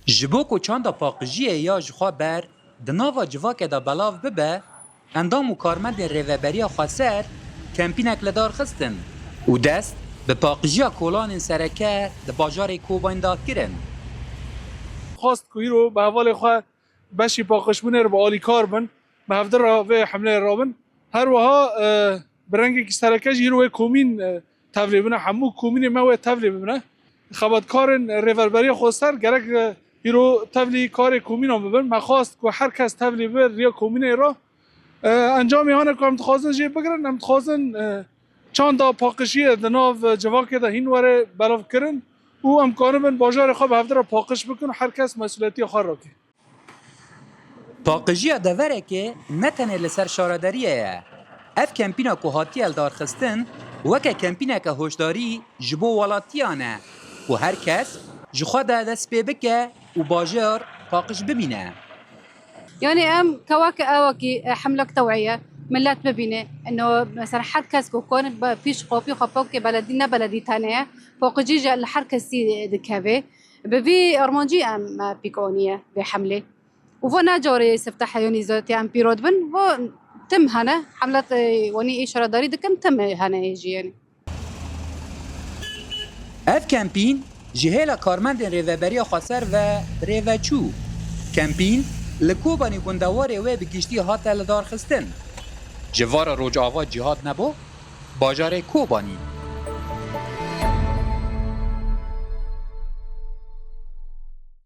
جبو کو چاندا پاقجیه یا جخوا بر دناوا جواک دا بلاو ببه اندام و کارمند ریوبریا خاسر کمپینک لدار خستن و دست به پاقجیا کولان سرکه د باجار کوباین داد کرن. خواست کوی رو به حوال خواه بشی پاقشمونه رو با آلی کار بن به هفته را و حمله را بن هر وها برنگی که سرکه جی رو کومین تفلی بنه همو کومین ما تفلی بنه خبرکارن ریوربری خواستر گرک هیرو تفلی کار کومین هم ببن مخواست که هر کس تفلی بر یا کومین را انجامی هانه که امتخوازن جی بگرن امتخوازن چند تا پاقشی دناو جواکه ده هین وره بلاف کرن و امکانه بن باجار خواب هفته را پاقش بکن هر کس مسئولیتی خار را که پاقجیا دوره که نتنه لسر شارداریه اف کمپینا که هاتی الدار خستن وکه کمپینا که هشداری جبو ولاتیانه و هر کس جخوا ده دست پی بکه و باجار پاقش ببینه. يعني كواك أواكي حملة توعية ملات ببينه إنه مثلا حركة كون بيش قوبي خبوك بلدينا بلدي تانية فوق جيجة الحركة سي دكابة ببي أرمانجي أم بيكونية بحملة وفنا جوري سفتح يوني زوتي أم بيرود بن وتم هنا حملة وني إشارة داري دكم تم هنا يجي يعني. اف کمپین جهیلا کارمند ریوبریا خاسر و ریوچو کمپین لکوبانی گندواره و بگیشتی هات لدار خستن جوار روج آوا جهاد نبو باجار کوبانی